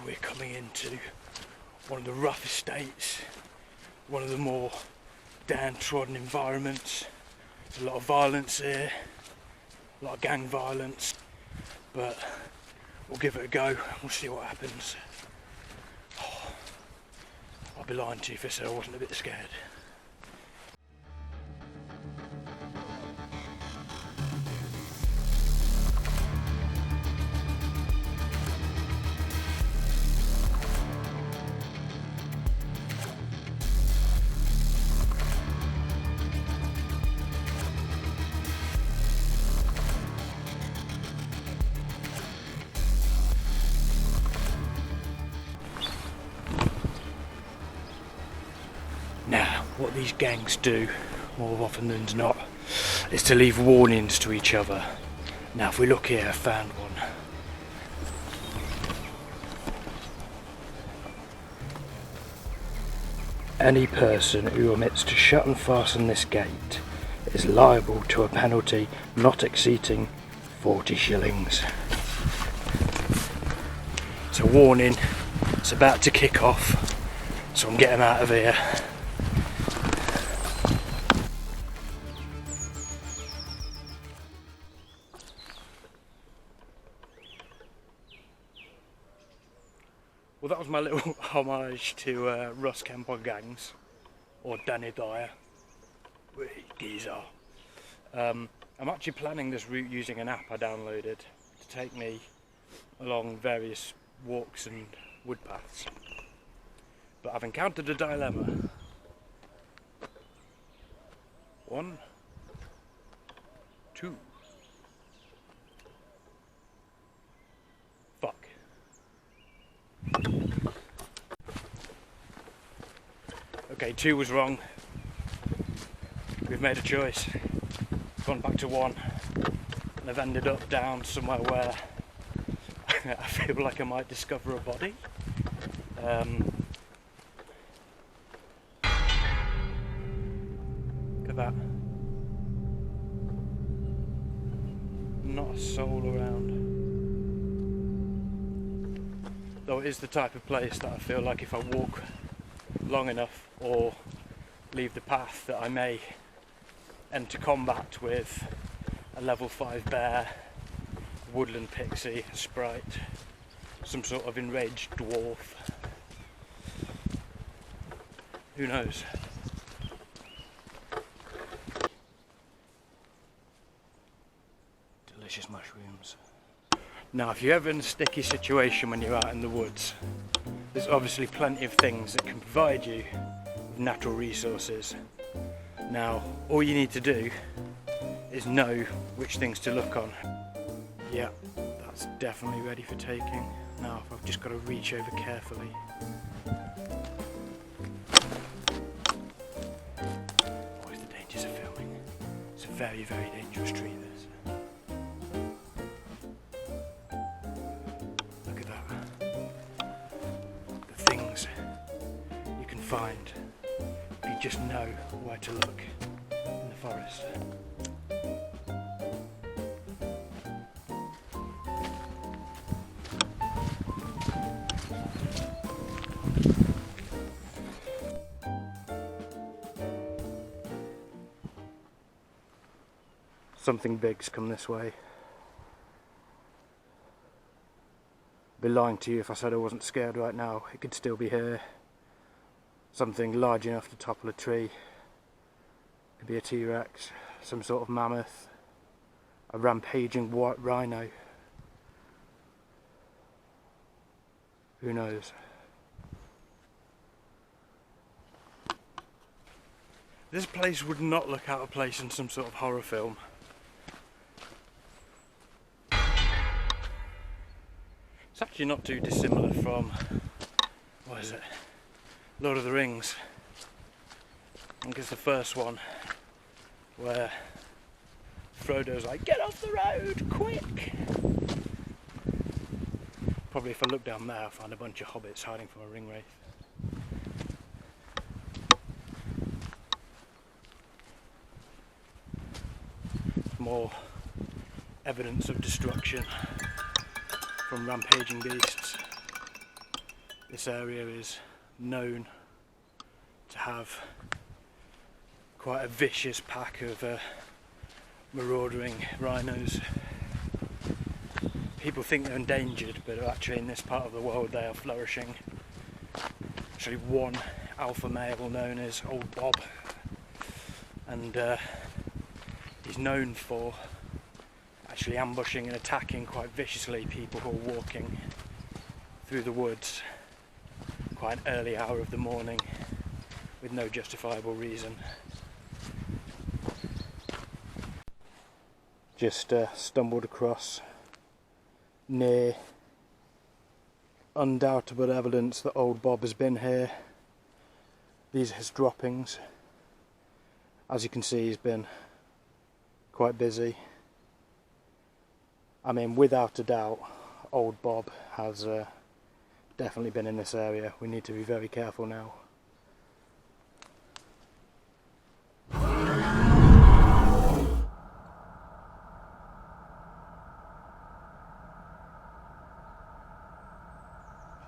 we're coming into one of the rough estates, one of the more downtrodden environments. There's a lot of violence here, a lot of gang violence, but we'll give it a go, we'll see what happens. Oh, I'd be lying to you if I said I wasn't a bit scared. Now, what these gangs do, more often than not, is to leave warnings to each other. Now, if we look here, I found one. Any person who omits to shut and fasten this gate is liable to a penalty not exceeding 40 shillings. It's a warning, it's about to kick off, so I'm getting out of here. Well, that was my little homage to Russ Kemp on gangs, or Danny Dyer, geezer. I'm actually planning this route using an app I downloaded to take me along various walks and wood paths. But I've encountered a dilemma. 1, 2. Fuck. Okay, 2 was wrong. We've made a choice. Gone back to 1, and I've ended up down somewhere where I feel like I might discover a body. Look at that. Not a soul around. Though it is the type of place that I feel like if I walk long enough or leave the path that I may enter combat with a level 5 bear, woodland pixie, a sprite, some sort of enraged dwarf. Who knows? Delicious mushrooms. Now, if you're ever in a sticky situation when you're out in the woods, there's obviously plenty of things that can provide you with natural resources. Now, all you need to do is know which things to look on. Yeah, that's definitely ready for taking. Now, I've just got to reach over carefully. Always the dangers of filming. It's a very, very dangerous tree, this. Look at that. The things you can find if you just know where to look in the forest. Something big's come this way. I'd be lying to you if I said I wasn't scared right now. It could still be here. Something large enough to topple a tree. Could be a T-Rex, some sort of mammoth, a rampaging white rhino. Who knows? This place would not look out of place in some sort of horror film. It's actually not too dissimilar from, what is it, Lord of the Rings. I think it's the first one where Frodo's like, get off the road, quick! Probably if I look down there I'll find a bunch of hobbits hiding from a ring wraith. More evidence of destruction from rampaging beasts. This area is known to have quite a vicious pack of marauding rhinos. People think they're endangered, but actually in this part of the world they are flourishing. Actually one alpha male known as Old Bob, and he's known for actually ambushing and attacking quite viciously people who are walking through the woods quite an early hour of the morning with no justifiable reason. Just stumbled across near undoubtable evidence that Old Bob has been here. These are his droppings. As you can see, he's been quite busy. I mean, without a doubt, Old Bob has definitely been in this area. We need to be very careful now.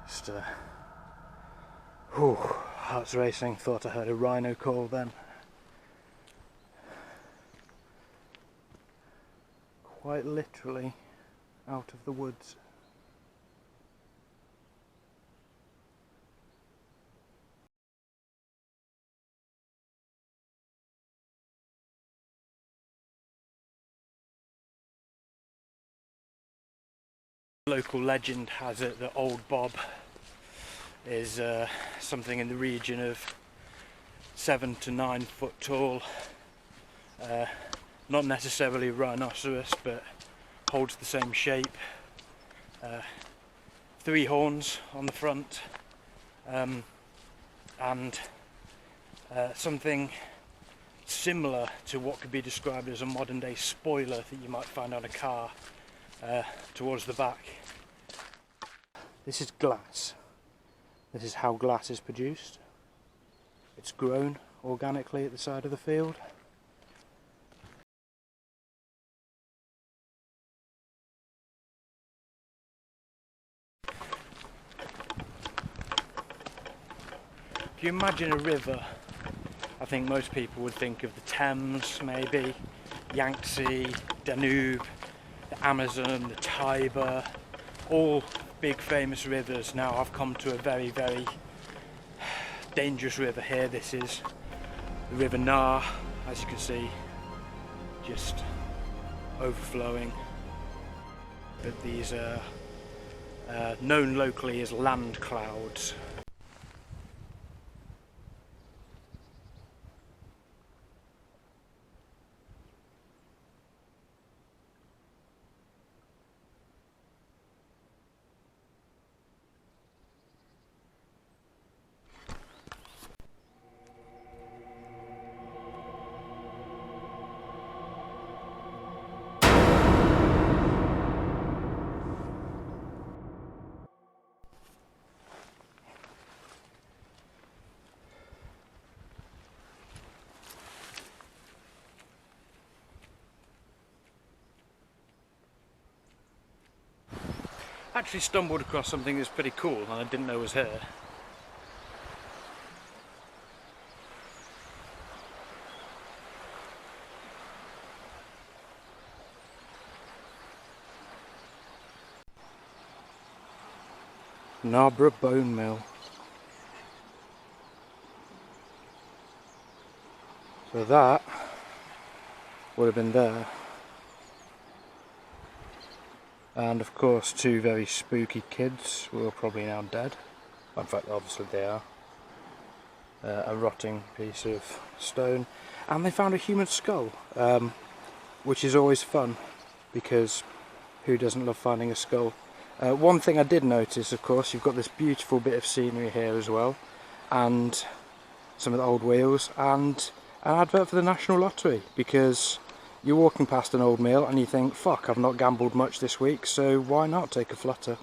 Just, heart's racing. Thought I heard a rhino call then. Quite literally out of the woods. Local legend has it that Old Bob is something in the region of 7 to 9 foot tall. Not necessarily a rhinoceros, but holds the same shape. 3 horns on the front, and something similar to what could be described as a modern day spoiler that you might find on a car towards the back. This is glass. This is how glass is produced. It's grown organically at the side of the field. If you imagine a river, I think most people would think of the Thames, maybe, Yangtze, Danube, the Amazon, the Tiber, all big famous rivers. Now I've come to a very, very dangerous river here. This is the River Nar, as you can see, just overflowing. But these are known locally as land clouds. Actually stumbled across something that's pretty cool and I didn't know was here. Narborough Bone Mill. So that would have been there. And of course 2 very spooky kids who are probably now dead. In fact, obviously they are. A rotting piece of stone. And they found a human skull, which is always fun, because who doesn't love finding a skull? One thing I did notice, of course, you've got this beautiful bit of scenery here as well, and some of the old wheels, and an advert for the National Lottery, because you're walking past an old mill and you think, fuck, I've not gambled much this week, so why not take a flutter?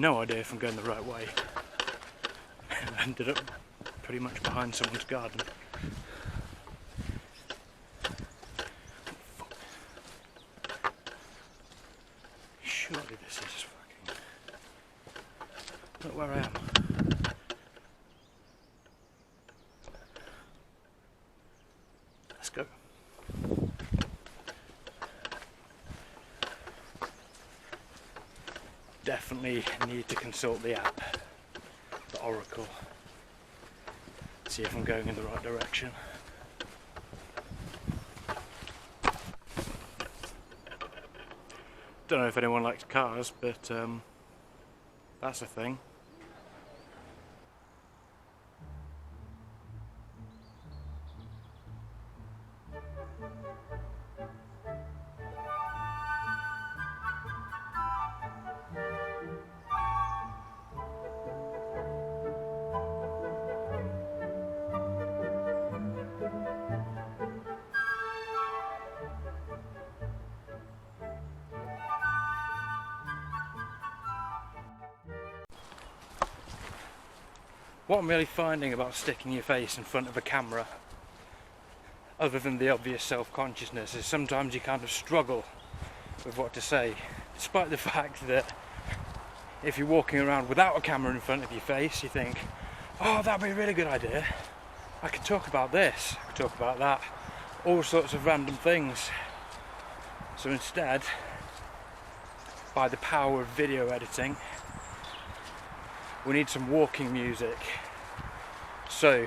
no idea if I'm going the right way. I ended up pretty much behind someone's garden. Surely this is fucking... Look where I am. Let's go. Definitely need to consult the app, the Oracle, see if I'm going in the right direction. Don't know if anyone likes cars, but that's a thing. What I'm really finding about sticking your face in front of a camera, other than the obvious self-consciousness, is sometimes you kind of struggle with what to say, despite the fact that if you're walking around without a camera in front of your face, you think, oh, that'd be a really good idea. I could talk about this, I could talk about that, all sorts of random things. So instead, by the power of video editing, we need some walking music. So,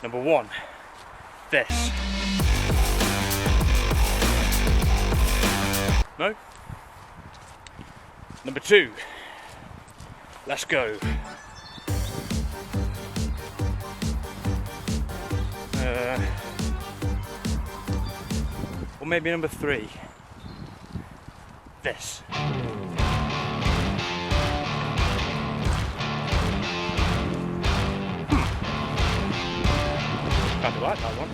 number one, this. No? Number two, let's go. Or maybe number three, this. Kind of like that one.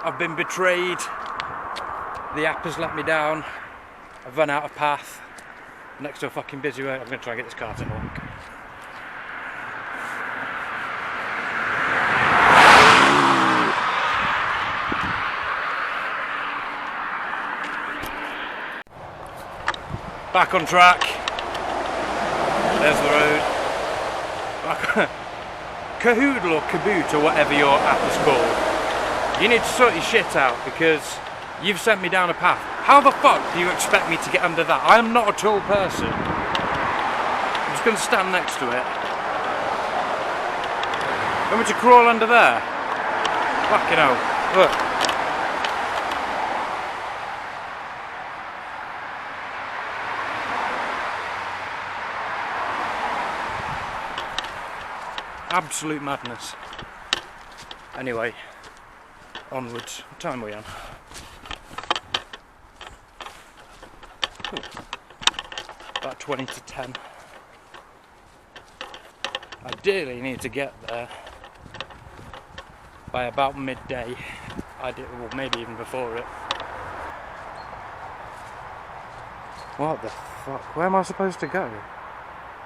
I've been betrayed. The app has let me down. I've run out of path. Next to a fucking busy road. I'm going to try and get this car to honk. Back on track. There's the road. Cahoodle or Caboot or whatever your app is called. You need to sort your shit out because you've sent me down a path. How the fuck do you expect me to get under that? I'm not a tall person. I'm just going to stand next to it. Want me to crawl under there? Fucking hell. Look. Absolute madness. Anyway, onwards. What time are we on? Ooh. About 20 to 10. Ideally need to get there by about midday. Well, maybe even before it. What the fuck? Where am I supposed to go?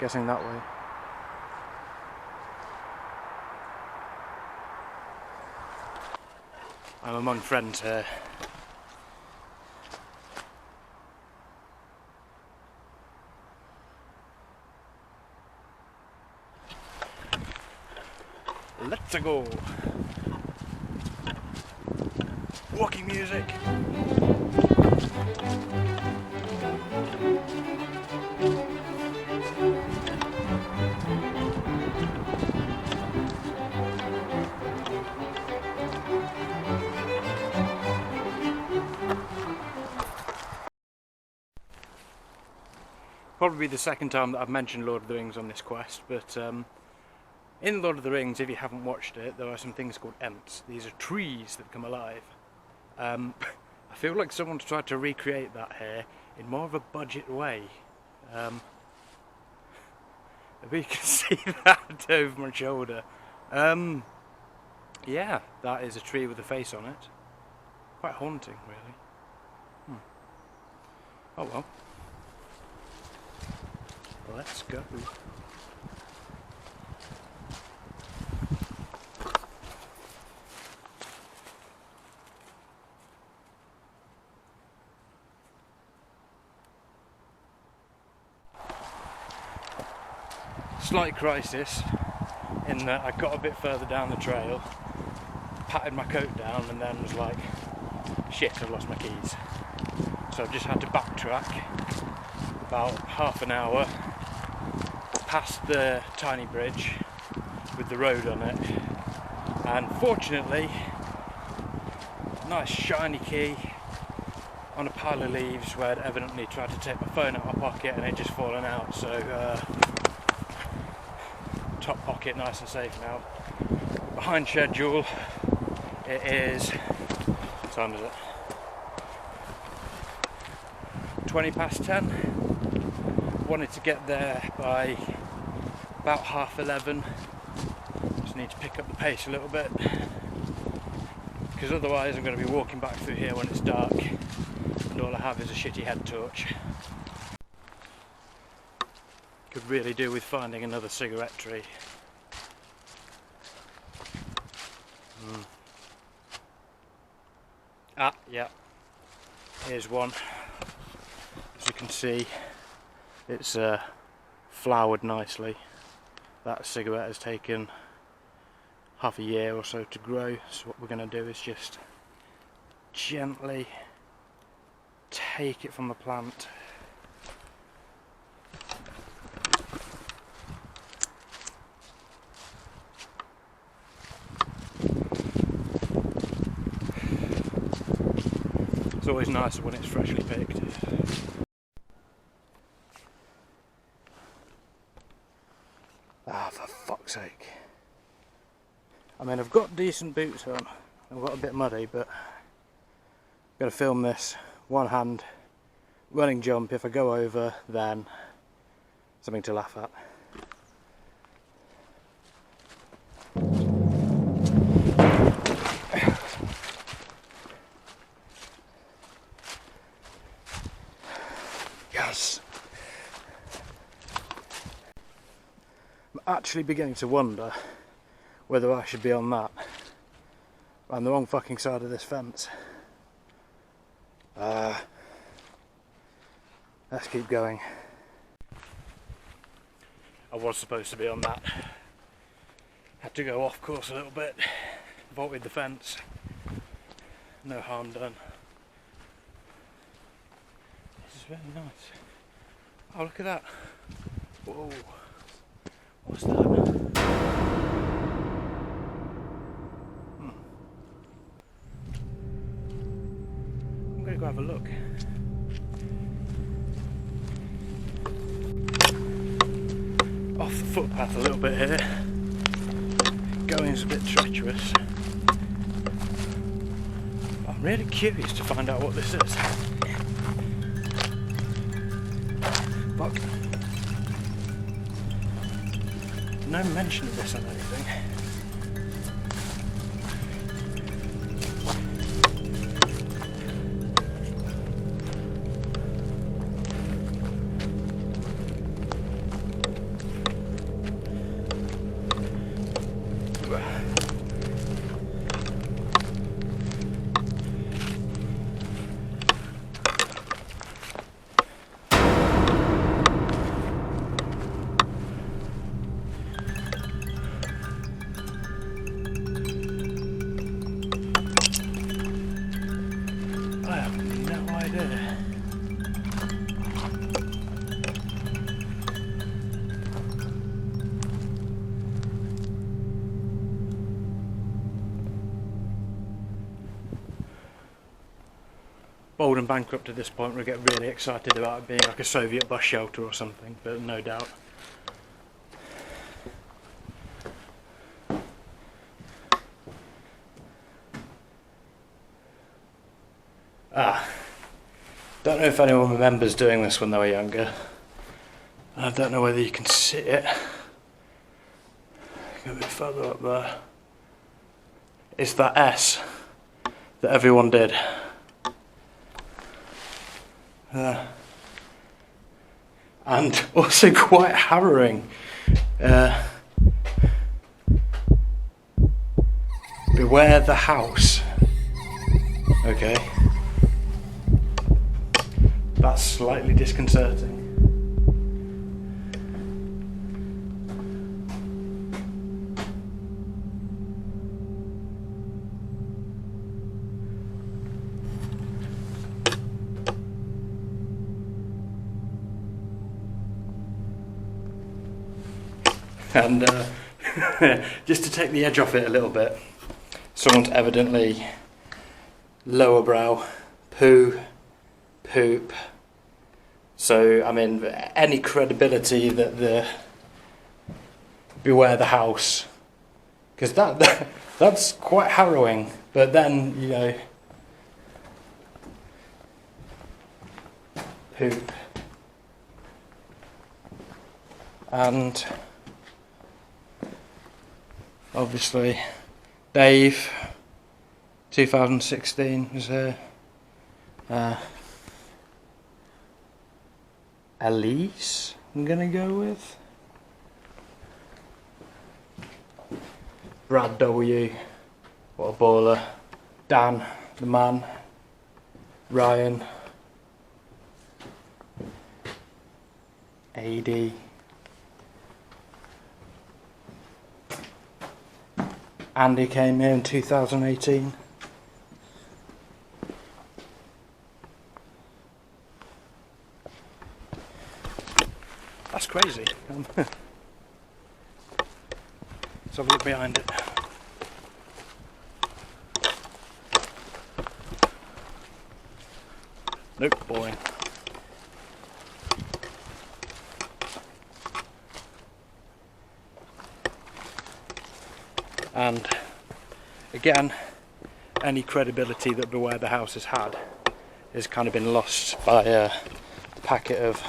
Guessing that way. I'm among friends here. Let's go. Walking music. Probably the second time that I've mentioned Lord of the Rings on this quest, but in Lord of the Rings, if you haven't watched it, there are some things called Ents. These are trees that come alive. I feel like someone's tried to recreate that here in more of a budget way. If you can see that over my shoulder. Yeah, that is a tree with a face on it. Quite haunting, really. Oh well. Let's go. Slight crisis in that I got a bit further down the trail, patted my coat down and then was like, shit, I've lost my keys. So I've just had to backtrack about half an hour past the tiny bridge with the road on it, and fortunately nice shiny key on a pile of leaves where I'd evidently tried to take my phone out of my pocket and it just fallen out, so top pocket nice and safe now. Behind schedule. It is, what time is it? 20 past 10. Wanted to get there by about 11:30. Just need to pick up the pace a little bit because otherwise I'm going to be walking back through here when it's dark and all I have is a shitty head torch. Could really do with finding another cigarette tree. Ah, yeah, here's one. As you can see, it's flowered nicely. That cigarette has taken half a year or so to grow, so what we're going to do is just gently take it from the plant. It's always nicer when it's freshly picked. Ah, for fuck's sake. I mean, I've got decent boots on. I've got a bit muddy, but I've got to film this one hand running jump. If I go over, then something to laugh at. Yes! I'm actually beginning to wonder whether I should be on that. I'm the wrong fucking side of this fence. Let's keep going. I was supposed to be on that. Had to go off course a little bit. Vaulted the fence. No harm done. This is really nice. Oh, look at that. Whoa. What's that? I'm gonna go have a look. Off the footpath a little bit here. Going's a bit treacherous. I'm really curious to find out what this is. Fuck. No mention of this on anything. I have no idea. Bold and bankrupt at this point, we get really excited about it being like a Soviet bus shelter or something, but no doubt. Don't know if anyone remembers doing this when they were younger. I don't know whether you can see it. Go a bit further up there. It's that S that everyone did. And also quite harrowing. Beware the house. Okay. That's slightly disconcerting. And just to take the edge off it a little bit, someone's evidently lower brow, poo, poop. So, I mean, any credibility that the beware the house, because that's quite harrowing. But then, you know, poop and obviously Dave 2016 was here. Elise, I'm gonna go with. Brad W, what a baller. Dan, the man. Ryan. AD. Andy came here in 2018. That's crazy. Let's have a look behind it. Nope, boring. And again, any credibility that Beware the House has had has kind of been lost by the packet of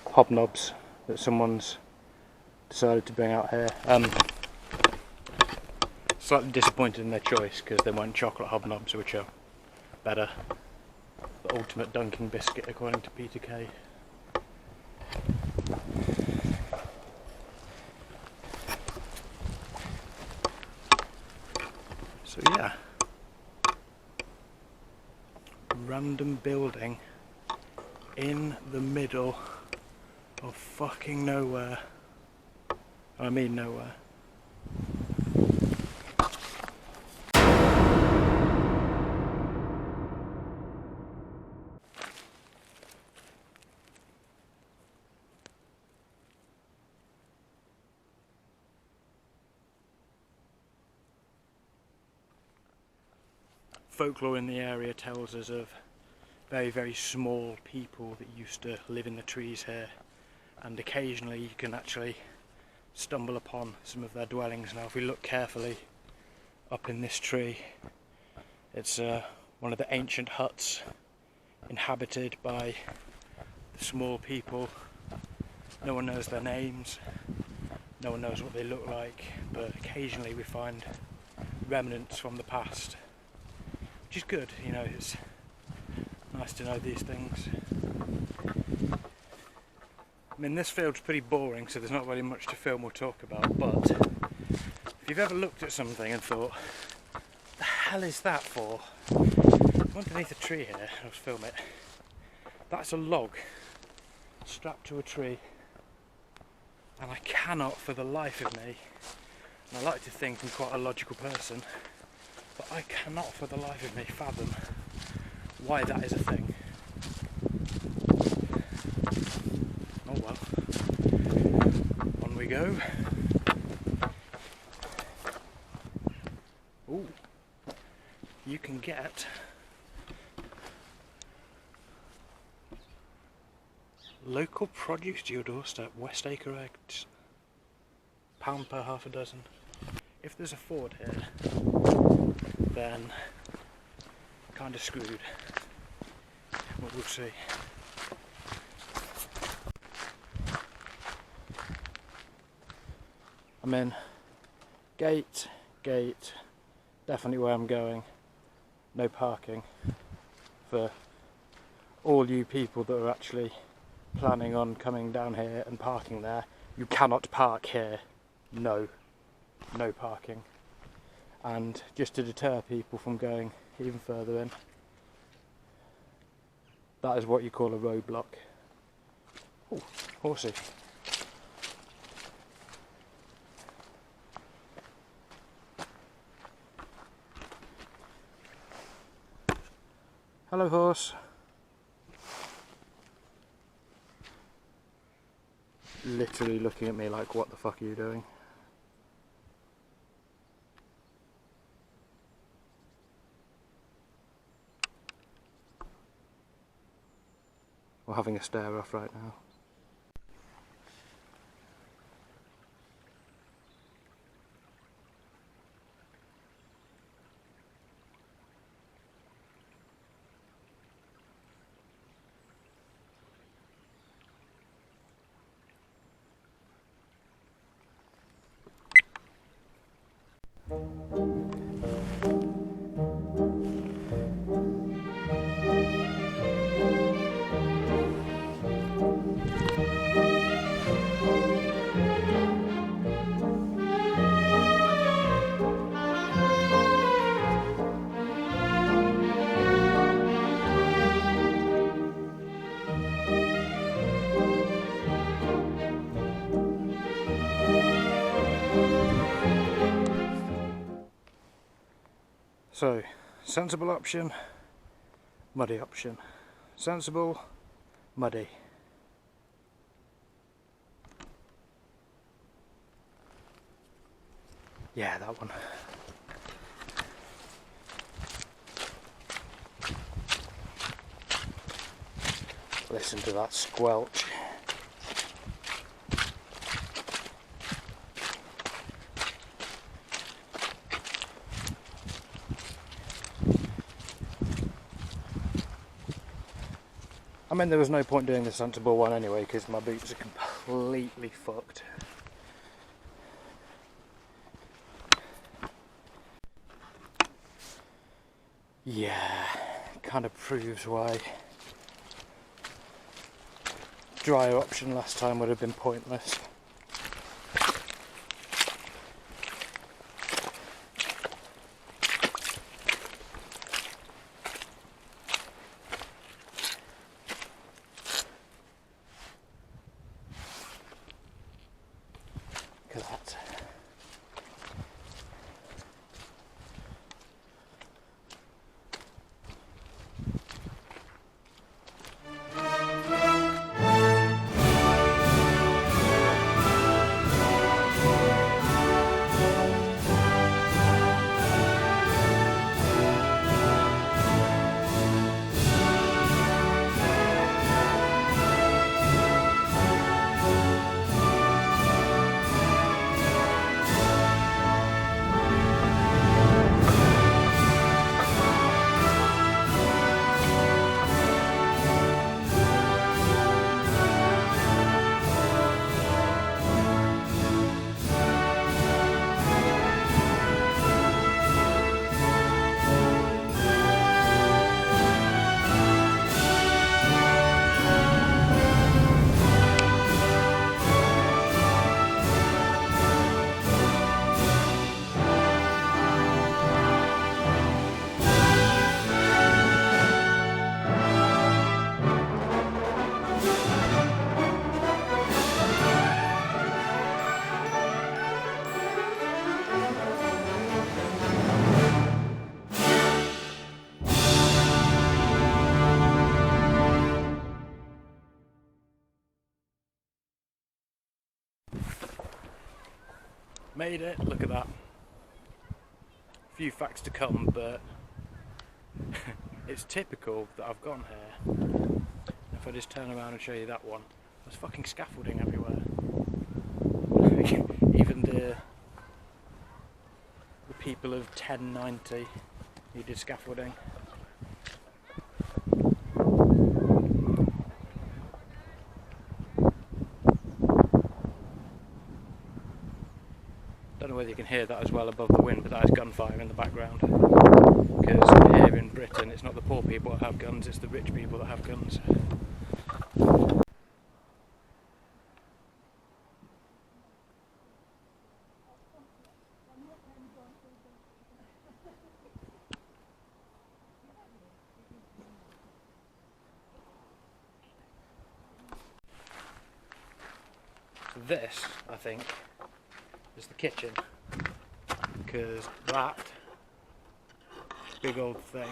hobnobs that someone's decided to bring out here. Slightly disappointed in their choice because they weren't chocolate hobnobs, which are better. The ultimate dunking biscuit according to Peter Kay. So yeah, random building in the middle of fucking nowhere. I mean nowhere. Folklore in the area tells us of very, very small people that used to live in the trees here, and occasionally you can actually stumble upon some of their dwellings. Now if we look carefully up in this tree, it's one of the ancient huts inhabited by the small people. No one knows their names, no one knows what they look like, but occasionally we find remnants from the past, which is good, you know. It's nice to know these things. I mean, this field's pretty boring, so there's not really much to film or talk about, but if you've ever looked at something and thought, what the hell is that for? I'm underneath a tree here, I'll film it. That's a log strapped to a tree, and I cannot for the life of me, and I like to think I'm quite a logical person, but I cannot for the life of me fathom why that is a thing. Oh well. On we go. Ooh. You can get local produce to your doorstep, West Acre eggs. £1 per half a dozen. If there's a ford here, then kind of screwed. But we'll see. I'm in. Gate, definitely where I'm going. No parking for all you people that are actually planning on coming down here and parking there. You cannot park here. No parking. And just to deter people from going even further in, that is what you call a roadblock. Ooh, horsey. Hello, horse. Literally looking at me like, what the fuck are you doing? We're having a stare off right now. So, sensible option, muddy option. Sensible, muddy. Yeah, that one. Listen to that squelch. I mean, there was no point doing the sensible one anyway, because my boots are completely fucked. Yeah, kind of proves why drier option last time would have been pointless. Look at that. Made it, look at that. A few facts to come, but it's typical that I've gone here. If I just turn around and show you that one, there's fucking scaffolding everywhere. Even the people of 1090 needed scaffolding. Don't know whether you can hear that as well above the wind, but that is gunfire in the background. Because here in Britain, it's not the poor people that have guns, it's the rich people that have guns. So this, I think, is the kitchen, because that big old thing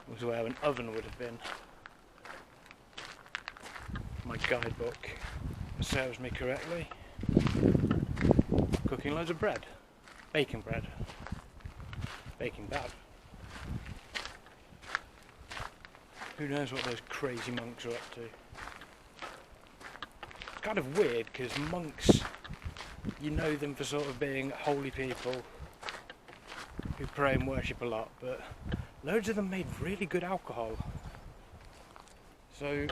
was where an oven would have been. My guidebook serves me correctly. Cooking loads of bread. Baking bread. Baking bad. Who knows what those crazy monks are up to. It's kind of weird because monks, you know them for sort of being holy people who pray and worship a lot, but loads of them made really good alcohol. So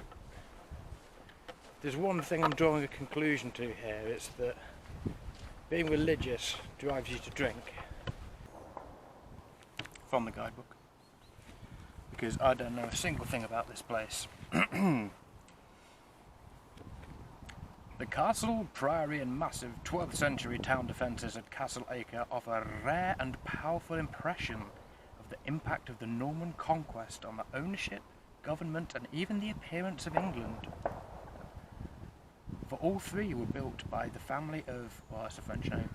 there's one thing I'm drawing a conclusion to here, it's that being religious drives you to drink. From the guidebook. Because I don't know a single thing about this place. The castle, priory and massive 12th century town defences at Castle Acre offer a rare and powerful impression of the impact of the Norman conquest on the ownership, government and even the appearance of England. For all three were built by the family of, well, that's a French name,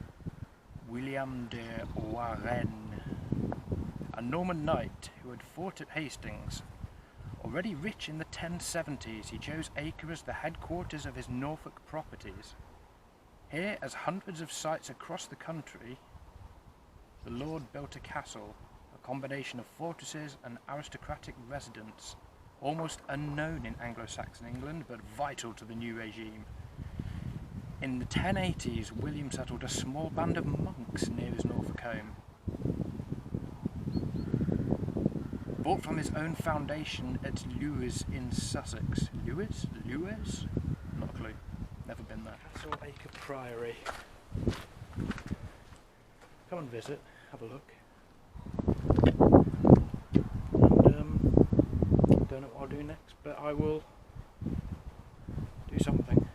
William de Warenne, a Norman knight who had fought at Hastings. Already rich in the 1070s, he chose Acre as the headquarters of his Norfolk properties. Here, as hundreds of sites across the country, the Lord built a castle, a combination of fortresses and aristocratic residence, almost unknown in Anglo-Saxon England, but vital to the new regime. In the 1080s, William settled a small band of monks near his Norfolk home. Bought from his own foundation at Lewes in Sussex. Lewes? Lewes? Not a clue. Never been there. Castle Acre Priory. Come and visit. Have a look. And don't know what I'll do next, but I will do something.